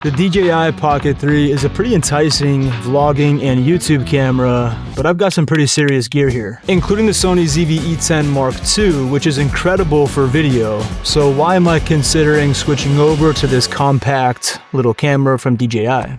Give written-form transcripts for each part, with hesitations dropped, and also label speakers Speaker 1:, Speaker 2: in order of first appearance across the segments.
Speaker 1: The DJI Pocket 3 is a pretty enticing vlogging and YouTube camera, but I've got some pretty serious gear here, including the Sony ZV E10 II, which is incredible for video. So why am I considering switching over to this compact little camera from DJI?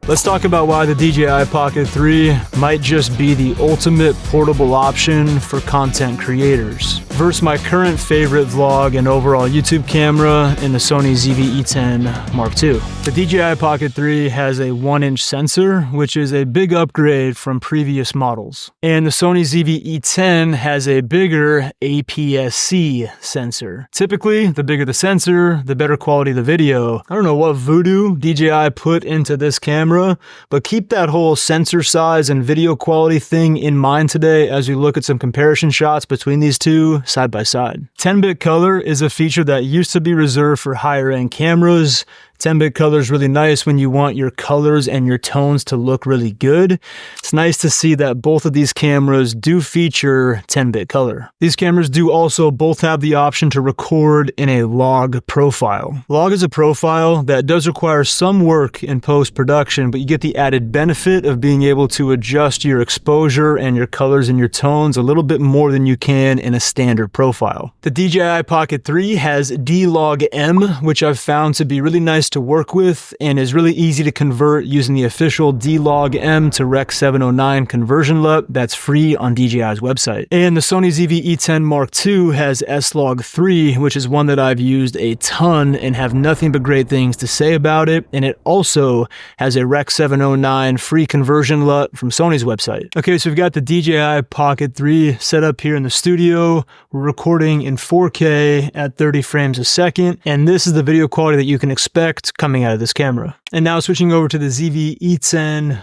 Speaker 1: Let's talk about why the DJI Pocket 3 might just be the ultimate portable option for content creators versus my current favorite vlog and overall YouTube camera in the Sony ZV E10 II. The DJI Pocket 3 has a 1-inch sensor, which is a big upgrade from previous models. And the Sony ZV E10 has a bigger APS-C sensor. Typically, the bigger the sensor, the better quality the video. I don't know what voodoo DJI put into this camera, but keep that whole sensor size and video quality thing in mind today as we look at some comparison shots between these two side by side. 10-bit color is a feature that used to be reserved for higher end cameras. 10-bit color is really nice when you want your colors and your tones to look really good. It's nice to see that both of these cameras do feature 10-bit color. These cameras do also both have the option to record in a log profile. Log is a profile that does require some work in post-production, but you get the added benefit of being able to adjust your exposure and your colors and your tones a little bit more than you can in a standard profile. The DJI Pocket 3 has D-Log-M, which I've found to be really nice to work with and is really easy to convert using the official D-Log-M to Rec 709 conversion LUT that's free on DJI's website. And the Sony ZV E10 II has S-Log3, which is one that I've used a ton and have nothing but great things to say about it. And it also has a Rec 709 free conversion LUT from Sony's website. Okay, so we've got the DJI Pocket 3 set up here in the studio. We're recording in 4K at 30 frames a second, and this is the video quality that you can expect coming out of this camera. And now switching over to the ZV E10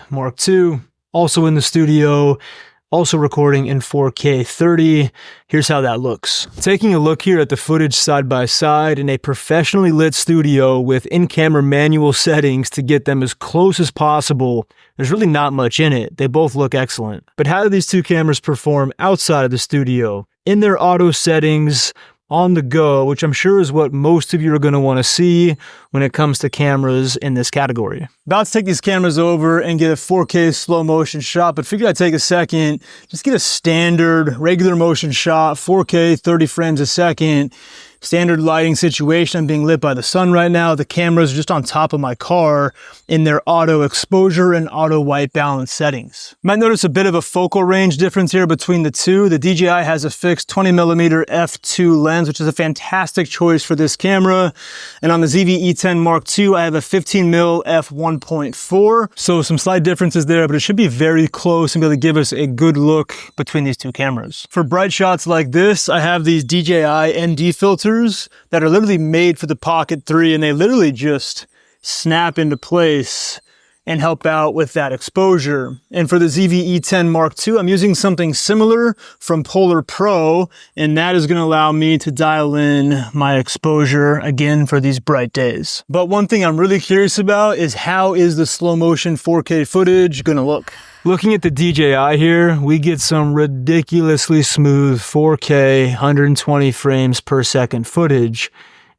Speaker 1: II, also in the studio, also recording in 4K 30. Here's how that looks. Taking a look here at the footage side by side in a professionally lit studio with in-camera manual settings to get them as close as possible, there's really not much in it. They both look excellent. But how do these two cameras perform outside of the studio? In their auto settings, on the go, which I'm sure is what most of you are going to want to see when it comes to cameras in this category. About to take these cameras over and get a 4K slow motion shot, but figured I'd take a second, just get a standard regular motion shot, 4K, 30 frames a second. Standard lighting situation. I'm being lit by the sun right now. The cameras are just on top of my car in their auto exposure and auto white balance settings. You might notice a bit of a focal range difference here between the two. The DJI has a fixed 20mm f2 lens, which is a fantastic choice for this camera. And on the ZV E10 II, I have a 15mm f1.4. So some slight differences there, but it should be very close and be able to give us a good look between these two cameras. For bright shots like this, I have these DJI ND filters that are literally made for the Pocket 3, and they literally just snap into place and help out with that exposure. And for the ZV E10 II, I'm using something similar from Polar Pro, and that is going to allow me to dial in my exposure again for these bright days. But one thing I'm really curious about is how is the slow motion 4K footage going to look? Looking at the DJI here, we get some ridiculously smooth 4K 120 frames per second footage.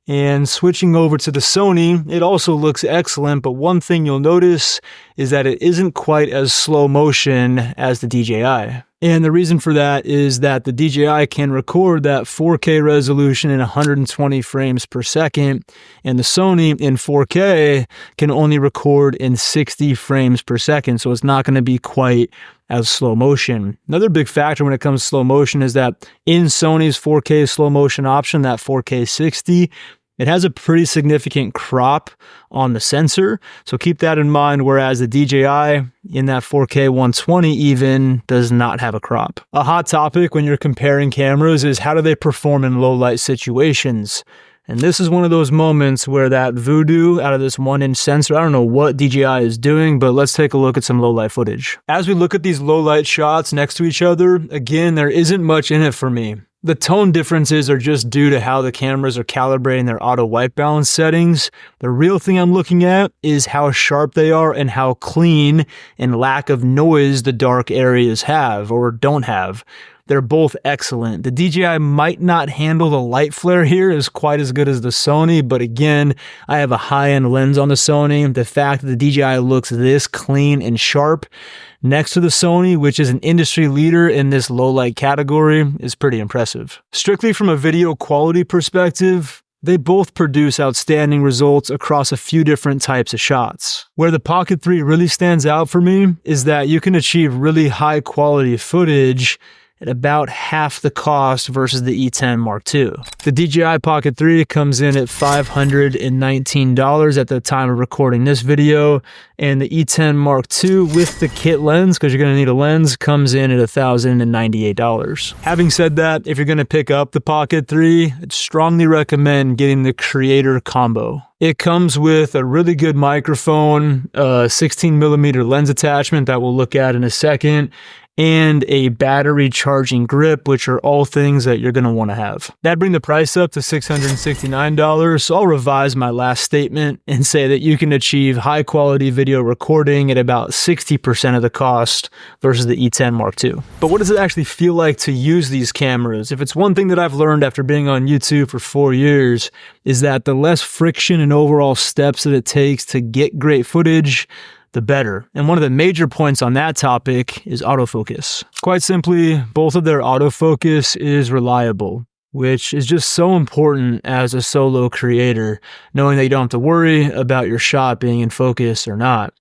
Speaker 1: And switching over to the Sony, it also looks excellent, but one thing you'll notice is that it isn't quite as slow motion as the DJI. And the reason for that is that the DJI can record that 4K resolution in 120 frames per second, and the Sony in 4K can only record in 60 frames per second, so it's not going to be quite as slow motion. Another big factor when it comes to slow motion is that in Sony's 4K slow motion option, that 4K 60, it has a pretty significant crop on the sensor, so keep that in mind, whereas the DJI in that 4K 120 even does not have a crop. A hot topic when you're comparing cameras is how do they perform in low light situations? And this is one of those moments where that voodoo out of this 1-inch sensor, I don't know what DJI is doing, but let's take a look at some low light footage. As we look at these low light shots next to each other, again, there isn't much in it for me. The tone differences are just due to how the cameras are calibrating their auto white balance settings. The real thing I'm looking at is how sharp they are and how clean and lack of noise the dark areas have or don't have. they're both excellent. The DJI might not handle the light flare here as quite as good as the Sony, but again, I have a high-end lens on the Sony. The fact that the DJI looks this clean and sharp next to the Sony, which is an industry leader in this low light category, is pretty impressive. Strictly from a video quality perspective, they both produce outstanding results across a few different types of shots. Where the Pocket 3 really stands out for me is that you can achieve really high quality footage at about half the cost versus the E10 Mark II. The DJI Pocket 3 comes in at $519 at the time of recording this video, and the E10 Mark II with the kit lens, because you're gonna need a lens, comes in at $1,098. Having said that, if you're gonna pick up the Pocket 3, I'd strongly recommend getting the Creator Combo. It comes with a really good microphone, a 16mm lens attachment that we'll look at in a second, and a battery charging grip, which are all things that you're gonna wanna have. That'd bring the price up to $669, so I'll revise my last statement and say that you can achieve high quality video recording at about 60% of the cost versus the E10 Mark II. But what does it actually feel like to use these cameras? If it's one thing that I've learned after being on YouTube for 4 years, is that the less friction and overall steps that it takes to get great footage, the better. And one of the major points on that topic is autofocus. Quite simply, both of their autofocus is reliable, which is just so important as a solo creator, knowing that you don't have to worry about your shot being in focus or not.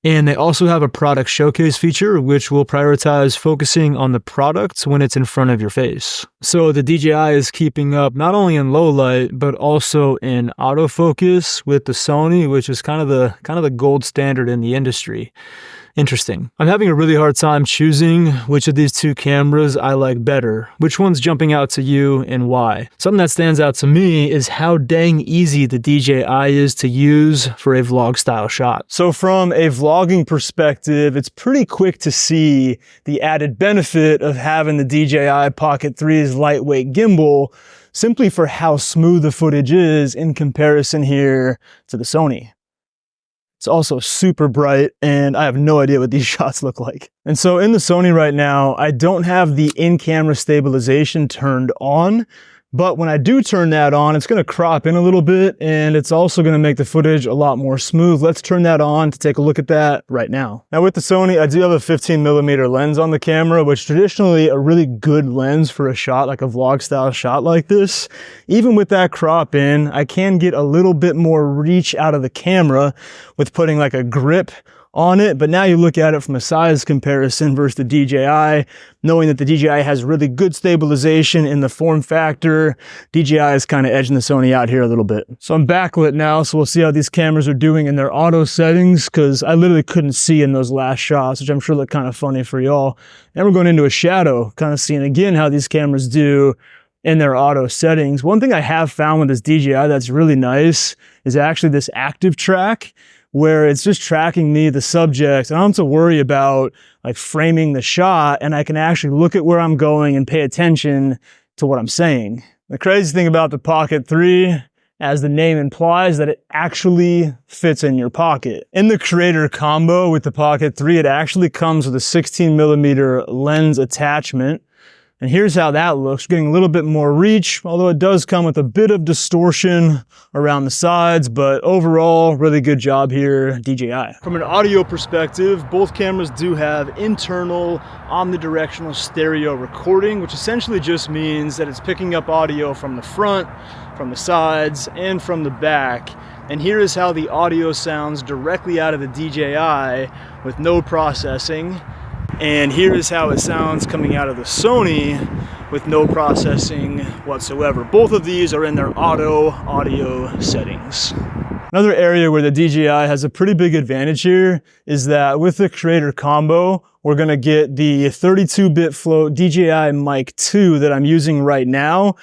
Speaker 1: And they also have a product showcase feature, which will prioritize focusing on the product when it's in front of your face. So the DJI is keeping up not only in low light, but also in autofocus with the Sony, which is kind of the gold standard in the industry. Interesting. I'm having a really hard time choosing which of these two cameras I like better. Which one's jumping out to you and why? Something that stands out to me is how dang easy the DJI is to use for a vlog style shot. So from a vlogging perspective, it's pretty quick to see the added benefit of having the DJI Pocket 3's lightweight gimbal, simply for how smooth the footage is in comparison here to the Sony. It's also super bright, and I have no idea what these shots look like. And so in the Sony right now, I don't have the in-camera stabilization turned on, but when I do turn that on, it's gonna crop in a little bit, and it's also gonna make the footage a lot more smooth. Let's turn that on to take a look at that right now. Now with the Sony, I do have a 15mm lens on the camera, which traditionally a really good lens for a shot, like a vlog style shot like this. Even with that crop in, I can get a little bit more reach out of the camera with putting like a grip on it, but now you look at it from a size comparison versus the DJI, knowing that the DJI has really good stabilization in the form factor. DJI is kind of edging the Sony out here a little bit. So I'm backlit now, so we'll see how these cameras are doing in their auto settings, because I literally couldn't see in those last shots, which I'm sure look kind of funny for y'all. And we're going into a shadow, kind of seeing again how these cameras do in their auto settings. One thing I have found with this DJI that's really nice is actually this active track, where it's just tracking me, the subject. I don't have to worry about like framing the shot, and I can actually look at where I'm going and pay attention to what I'm saying. The crazy thing about the Pocket 3, as the name implies, that it actually fits in your pocket. In the Creator Combo with the Pocket 3, it actually comes with a 16mm lens attachment. And here's how that looks, getting a little bit more reach, although it does come with a bit of distortion around the sides, but overall, really good job here, DJI. From an audio perspective, both cameras do have internal omnidirectional stereo recording, which essentially just means that it's picking up audio from the front, from the sides, and from the back. And here is how the audio sounds directly out of the DJI with no processing. And here is how it sounds coming out of the Sony with no processing whatsoever. Both of these are in their auto audio settings. Another area where the DJI has a pretty big advantage here is that with the Creator Combo, we're gonna get the 32-bit float DJI Mic 2 that I'm using right now.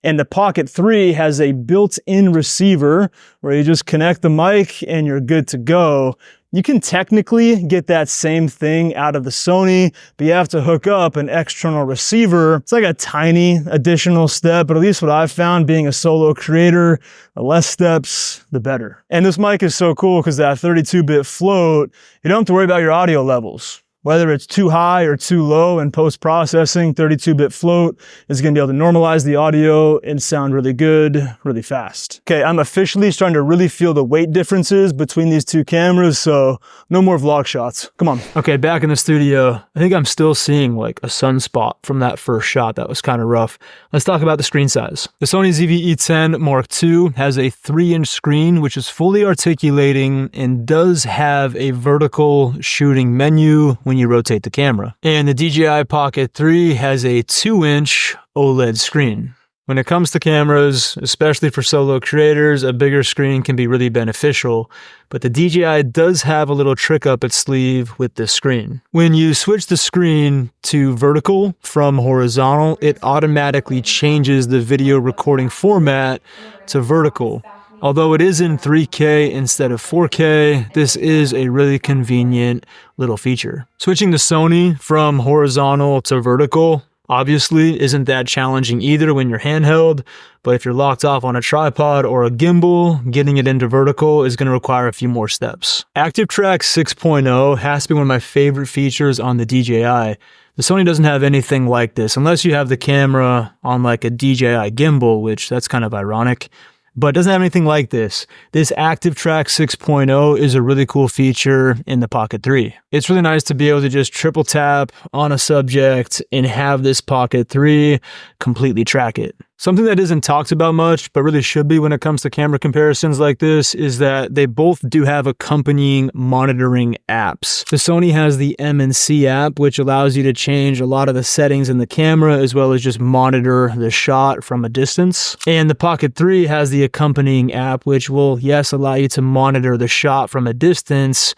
Speaker 1: And the Pocket 3 has a built-in receiver where you just connect the mic and you're good to go. You can technically get that same thing out of the Sony, but you have to hook up an external receiver. It's like a tiny additional step, but at least what I've found being a solo creator, the less steps, the better. And this mic is so cool because that 32-bit float, you don't have to worry about your audio levels. Whether it's too high or too low in post-processing, 32-bit float is gonna be able to normalize the audio and sound really good, really fast. Okay, I'm officially starting to really feel the weight differences between these two cameras, so no more vlog shots. Come on. Okay, back in the studio. I think I'm still seeing like a sunspot from that first shot. That was kind of rough. Let's talk about the screen size. The Sony ZV E10 II has a 3-inch screen, which is fully articulating and does have a vertical shooting menu when you rotate the camera. And the DJI Pocket 3 has a 2-inch OLED screen. When it comes to cameras, especially for solo creators, a bigger screen can be really beneficial, but the DJI does have a little trick up its sleeve with this screen. When you switch the screen to vertical from horizontal, it automatically changes the video recording format to vertical. Although it is in 3K instead of 4K, this is a really convenient little feature. Switching to Sony from horizontal to vertical obviously isn't that challenging either when you're handheld, but if you're locked off on a tripod or a gimbal, getting it into vertical is going to require a few more steps. Active Track 6.0 has to be one of my favorite features on the DJI. The Sony doesn't have anything like this, unless you have the camera on like a DJI gimbal, which that's kind of ironic. But it doesn't have anything like this. This Active Track 6.0 is a really cool feature in the Pocket 3. It's really nice to be able to just triple tap on a subject and have this Pocket 3 completely track it. Something that isn't talked about much, but really should be when it comes to camera comparisons like this, is that they both do have accompanying monitoring apps. The Sony has the M&C app, which allows you to change a lot of the settings in the camera, as well as just monitor the shot from a distance. And the Pocket 3 has the accompanying app, which will, yes, allow you to monitor the shot from a distance.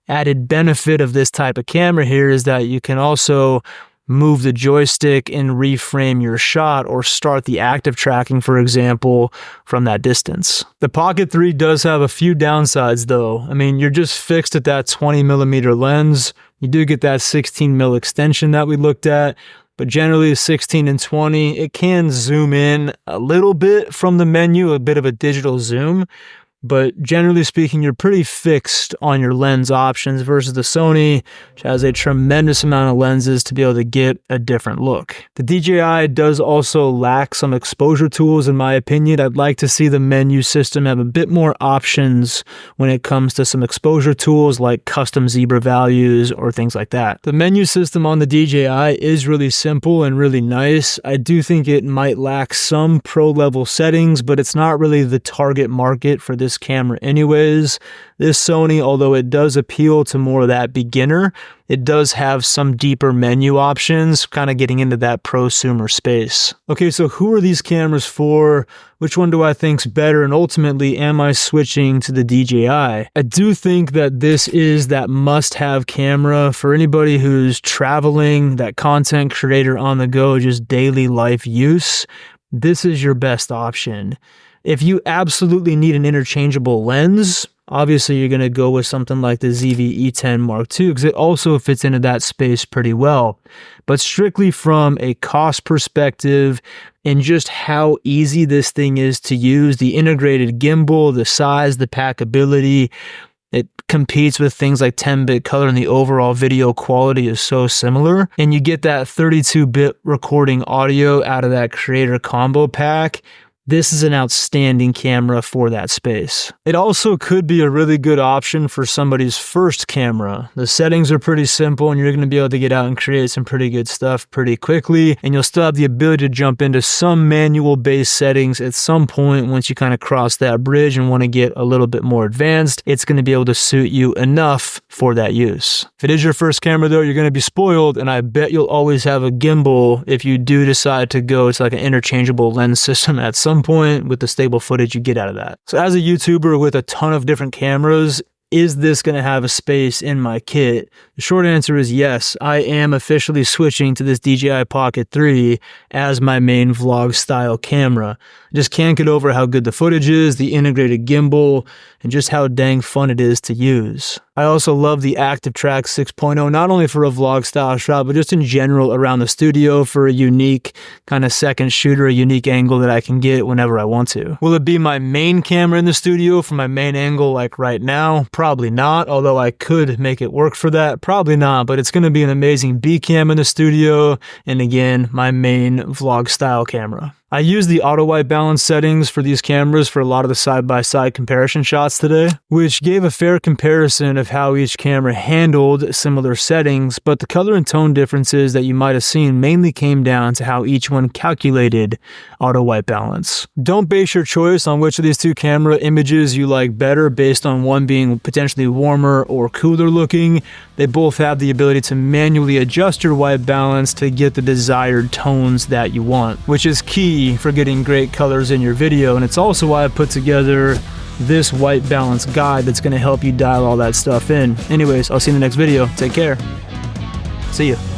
Speaker 1: Added benefit of this type of camera here is that you can also move the joystick and reframe your shot or start the active tracking, for example, from that distance. The Pocket 3 does have a few downsides though. I mean, you're just fixed at that 20mm lens. You do get that 16mm extension that we looked at, but generally 16 and 20, it can zoom in a little bit from the menu, a bit of a digital zoom. But generally speaking, you're pretty fixed on your lens options versus the Sony, which has a tremendous amount of lenses to be able to get a different look. The DJI does also lack some exposure tools, in my opinion. I'd like to see the menu system have a bit more options when it comes to some exposure tools like custom zebra values or things like that. The menu system on the DJI is really simple and really nice. I do think it might lack some pro level settings, but it's not really the target market for this camera anyways. This Sony, although it does appeal to more of that beginner, it does have some deeper menu options, kind of getting into that prosumer space. Okay, so who are these cameras for? Which one do I think's better? And ultimately, am I switching to the DJI? I do think that this is that must-have camera for anybody who's traveling, that content creator on the go, just daily life use. This is your best option. If you absolutely need an interchangeable lens, obviously you're going to go with something like the ZV E10 II because it also fits into that space pretty well. But strictly from a cost perspective and just how easy this thing is to use, the integrated gimbal, the size, the packability, it competes with things like 10-bit color, and the overall video quality is so similar. And you get that 32-bit recording audio out of that creator combo pack. This is an outstanding camera for that space. It also could be a really good option for somebody's first camera. The settings are pretty simple and you're going to be able to get out and create some pretty good stuff pretty quickly. And you'll still have the ability to jump into some manual based settings at some point once you kind of cross that bridge and want to get a little bit more advanced. It's going to be able to suit you enough for that use. If it is your first camera though, you're going to be spoiled, and I bet you'll always have a gimbal if you do decide to go to like an interchangeable lens system at some point with the stable footage you get out of that. So as a YouTuber with a ton of different cameras, is this going to have a space in my kit? The short answer is yes. I am officially switching to this DJI Pocket 3 as my main vlog style camera. I just can't get over how good the footage is, the integrated gimbal, and just how dang fun it is to use. I also love the Active Track 6.0, not only for a vlog style shot, but just in general around the studio for a unique kind of second shooter, a unique angle that I can get whenever I want to. Will it be my main camera in the studio for my main angle like right now? Probably not, although I could make it work for that. Probably not, but it's going to be an amazing B cam in the studio, and again, my main vlog style camera. I used the auto white balance settings for these cameras for a lot of the side-by-side comparison shots today, which gave a fair comparison of how each camera handled similar settings, but the color and tone differences that you might have seen mainly came down to how each one calculated auto white balance. Don't base your choice on which of these two camera images you like better based on one being potentially warmer or cooler looking. They both have the ability to manually adjust your white balance to get the desired tones that you want, which is key for getting great colors in your video, and it's also why I put together this white balance guide that's going to help you dial all that stuff in. Anyways, I'll see you in the next video. Take care. See ya.